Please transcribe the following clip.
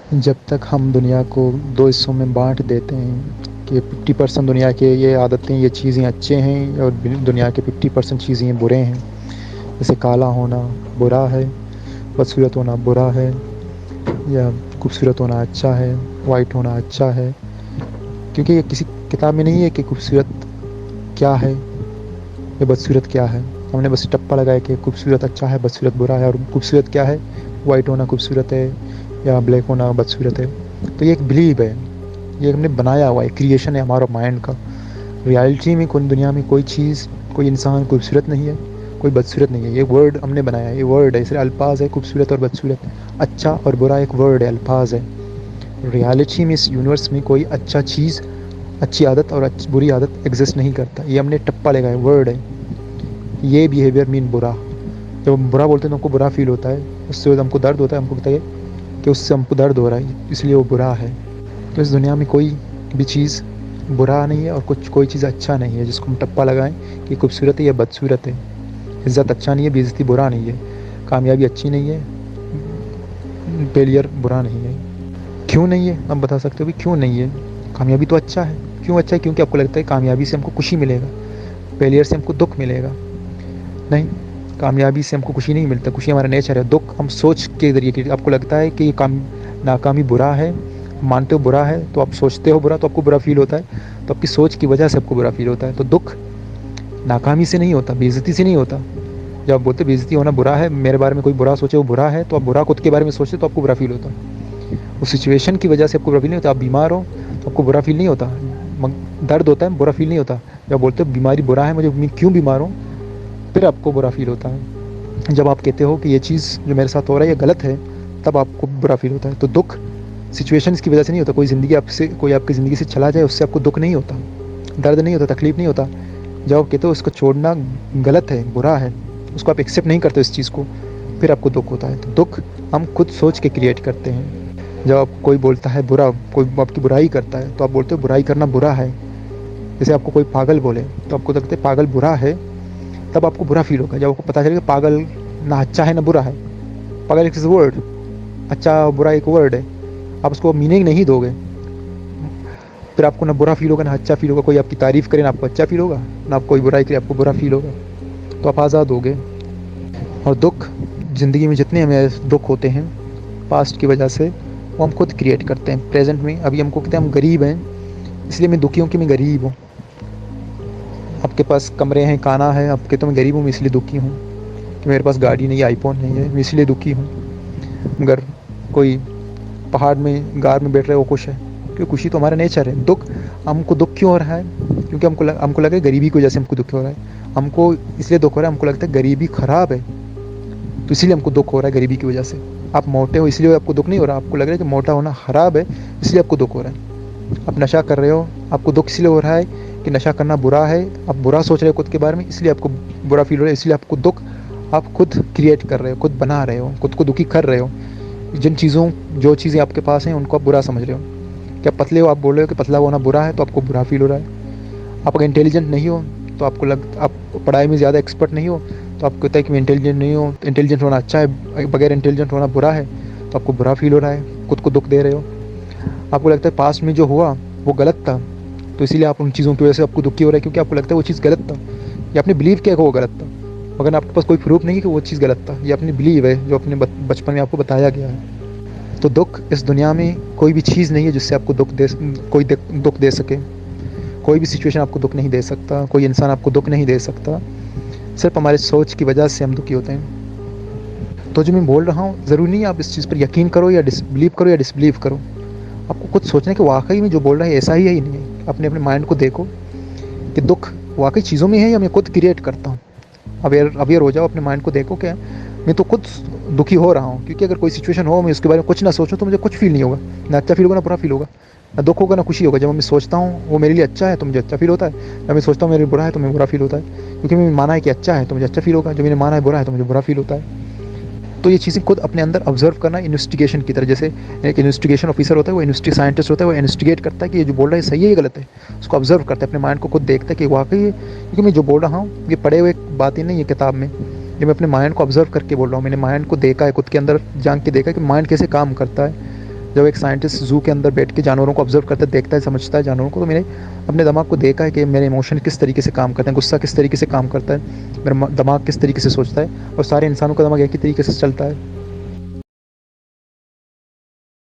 जब तक हम दुनिया को दो हिस्सों में बांट देते हैं कि 50% दुनिया के ये आदतें ये चीज़ें अच्छे हैं और दुनिया के 50% चीज़ें बुरे हैं। जैसे काला होना बुरा है, बदसूरत होना बुरा है, या खूबसूरत होना अच्छा है, वाइट होना अच्छा है। क्योंकि ये किसी किताब में नहीं है कि खूबसूरत क्या है या बदसूरत क्या है। हमने बस टप्पा लगाया कि खूबसूरत अच्छा है, बदसूरत बुरा है, और खूबसूरत क्या है, वाइट होना खूबसूरत है या ब्लैक होना बदसूरत है। तो ये एक बिलीव है, ये हमने बनाया हुआ है, क्रिएशन है हमारा माइंड का। रियलिटी में कोई दुनिया में कोई चीज़ कोई इंसान खूबसूरत नहीं है, कोई बदसूरत नहीं है। ये वर्ड हमने बनाया है, ये वर्ड है, इसलिए अल्फाज है खूबसूरत और बदसूरत। अच्छा और बुरा एक वर्ड है, अल्फाज है। रियलिटी में इस यूनिवर्स में कोई अच्छा चीज़, अच्छी आदत और बुरी आदत एग्जिस्ट नहीं करता। ये हमने टप्पा लगाया, वर्ड है। ये बिहेवियर मीन बुरा। जब हम बुरा बोलते हैं तो हमको बुरा फील होता है, उससे हमको दर्द होता है, हमको बताइए कि उससे हमको दर्द हो रहा है, इसलिए वो बुरा है। तो इस दुनिया में कोई भी चीज़ बुरा नहीं है और कुछ कोई चीज़ अच्छा नहीं है जिसको हम टप्पा लगाएं कि खूबसूरत है या बदसूरत है। इज़्ज़त अच्छा नहीं है, बेइज्जती बुरा नहीं है, कामयाबी अच्छी नहीं है, फेलियर बुरा नहीं है। क्यों नहीं है, आप बता सकते हो भी क्यों नहीं है? कामयाबी तो अच्छा है। क्यों अच्छा है? क्योंकि आपको लगता है कामयाबी से हमको खुशी मिलेगा, फेलियर से हमको दुख मिलेगा। नहीं, कामयाबी से हमको खुशी नहीं मिलता, खुशी हमारा नेचर है। दुख हम सोच के ज़रिए की, आपको लगता है कि ये काम नाकामी बुरा है, मानते हो बुरा है, तो आप सोचते हो बुरा, तो आपको बुरा फील होता है। तो आपकी सोच की वजह से आपको बुरा फील होता है। तो दुख नाकामी से नहीं होता, बेइज्जती से नहीं होता। जब आप बोलते बेइज्जती होना बुरा है, मेरे बारे में कोई बुरा सोचे वो बुरा है, तो आप बुरा खुद के बारे में सोचते तो आपको बुरा फील होता। उस सिचुएशन की वजह से आपको बुरा फील नहीं होता। आप बीमार हो तो आपको बुरा फील नहीं होता, दर्द होता है, बुरा फील नहीं होता। जब बोलते हो बीमारी बुरा है, मुझे मैं क्यों बीमार हूँ, फिर आपको बुरा फील होता है। जब आप कहते हो कि ये चीज़ जो मेरे साथ हो रहा है ये गलत है, तब आपको बुरा फील होता है। तो दुख सिचुएशंस की वजह से नहीं होता। कोई आपकी ज़िंदगी से चला जाए, उससे आपको दुख नहीं होता, दर्द नहीं होता, तकलीफ़ नहीं होता। जब आप कहते हो इसको छोड़ना गलत है, बुरा है, उसको आप एक्सेप्ट नहीं करते इस चीज़ को, फिर आपको दुख होता है। तो दुख हम खुद सोच के क्रिएट करते हैं। जब आप कोई बोलता है बुरा, कोई आपकी बुराई करता है, तो आप बोलते हो बुराई करना बुरा है। जैसे आपको कोई पागल बोले तो आपको लगता है पागल बुरा है, तब आपको बुरा फील होगा। जब आपको पता चलेगा पागल ना अच्छा है ना बुरा है, पागल एक वर्ड, अच्छा और बुरा एक वर्ड है, आप उसको मीनिंग नहीं दोगे, फिर आपको ना बुरा फील होगा ना अच्छा फील होगा। कोई आपकी तारीफ़ करे ना आपको अच्छा फील होगा, ना आप कोई बुराई करे आपको बुरा फील होगा। तो आप आज़ाद हो गए। और दुख, ज़िंदगी में जितने हमें दुख होते हैं पास्ट की वजह से, वो हम खुद क्रिएट करते हैं प्रेजेंट में। अभी हमको कहते हैं हम गरीब हैं, इसलिए मैं दुखी हूँ कि मैं गरीब हूँ। आपके पास कमरे हैं, खाना है, आप कहते हो मैं गरीब हूँ, मैं इसलिए दुखी हूँ कि मेरे पास गाड़ी नहीं है, आईफोन नहीं है, मैं इसलिए दुखी हूँ। अगर कोई पहाड़ में गार में बैठ रहे वो खुश है, क्योंकि खुशी तो हमारा नेचर है। दुख, हमको दुख क्यों हो रहा है? क्योंकि हमको लगा गरीबी की वजह से हमको दुख हो रहा है। हमको इसलिए दुख हो रहा है, हमको लगता है गरीबी खराब है, तो इसीलिए हमको दुख हो रहा है गरीबी की वजह से। आप मोटे हो इसलिए आपको दुख नहीं हो रहा, आपको लग रहा है कि मोटा होना खराब है, इसलिए आपको दुख हो रहा है। आप नशा कर रहे हो, आपको दुख इसलिए हो रहा है कि नशा करना बुरा है, आप बुरा सोच रहे हो खुद के बारे में, इसलिए आपको बुरा फील हो रहा है, इसलिए आपको दुख। आप खुद क्रिएट कर रहे हो, खुद बना रहे हो, खुद को दुखी कर रहे हो। जिन चीज़ों, जो चीज़ें आपके पास हैं उनको आप बुरा समझ रहे हो। कि आप पतले हो, आप बोल रहे हो कि पतला होना बुरा है, तो आपको बुरा फील हो रहा है। आप अगर इंटेलिजेंट नहीं हो, तो आप पढ़ाई में ज़्यादा एक्सपर्ट नहीं हो, तो आपको कहता है कि मैं इंटेलिजेंट नहीं हूँ, तो इंटेलिजेंट होना अच्छा है, बगैर इंटेलिजेंट होना बुरा है, तो आपको बुरा फील हो रहा है, खुद को दुख दे रहे हो। आपको लगता है पास्ट में जो हुआ वो गलत था, तो इसीलिए आप उन चीज़ों की वजह से आपको दुखी हो रहा है, क्योंकि आपको लगता है वो चीज़ गलत था, या आपने बिलीव किया कि वो गलत था, मगर आपके पास कोई प्रूफ नहीं है कि वो चीज़ गलत था। ये अपनी बिलीव है जो अपने बचपन में आपको बताया गया है। तो दुख, इस दुनिया में कोई भी चीज़ नहीं है जिससे आपको दुख दे सके। कोई भी सिचुएशन आपको दुख नहीं दे सकता, कोई इंसान आपको दुख नहीं दे सकता। सिर्फ हमारे सोच की वजह से हम दुखी होते हैं। तो जो मैं बोल रहा हूँ, ज़रूरी नहीं है आप इस चीज़ पर यकीन करो या डिसबिलीव करो या डिसबिलीव करो। आपको खुद सोचना है कि वाकई में जो बोल रहा है ऐसा ही है ही नहीं है। अपने अपने माइंड को देखो कि दुख वाकई चीज़ों में है या मैं खुद क्रिएट करता हूँ। अवेयर हो जाओ, अपने माइंड को देखो क्या मैं तो खुद दुखी हो रहा हूँ। क्योंकि अगर कोई सिचुएशन हो, मैं उसके बारे में कुछ ना सोचूं, तो मुझे कुछ फील नहीं होगा, ना अच्छा फील होगा ना बुरा फील होगा, ना दुख होगा ना खुशी होगा। जब मैं सोचता हूँ वो मेरे लिए अच्छा है तो मुझे अच्छा फील होता है, जब मैं सोचता हूँ मेरे लिए बुरा है तो मुझे बुरा फील होता है। क्योंकि मैंने माना है कि अच्छा है तो मुझे अच्छा फील होगा, जो मैंने माना है बुरा है तो मुझे बुरा फील होता है। तो ये चीज़ें खुद अपने अंदर ऑब्जर्व करना, इन्वेस्टिगेशन की तरह। जैसे एक इन्वेस्टिगेशन ऑफिसर होता है, वो इन्वेस्टी साइंटिस्ट होता है, वो इन्वेस्टिगेट करता है कि ये जो बोल रहा है सही है ये गलत है। उसको ऑब्जर्व करता है, अपने माइंड को खुद देखता है कि वाकई क्योंकि मैं जो बोल रहा हूँ ये पढ़े हुए बात ही नहीं है किताब में, ये मैं अपने माइंड को ऑब्जर्व करके बोल रहा हूँ। मैंने माइंड को देखा है, खुद के अंदर जान के देखा है कि माइंड कैसे काम करता है। जब एक साइंटिस्ट ज़ू के अंदर बैठ के जानवरों को ऑब्ज़र्व करता है, देखता है, समझता है जानवरों को, तो मैंने अपने दिमाग को देखा है कि मेरे इमोशन किस तरीके से काम करते हैं, गुस्सा किस तरीके से काम करता है, मेरा दिमाग किस तरीके से सोचता है, और सारे इंसानों का दिमाग एक ही तरीके से चलता है।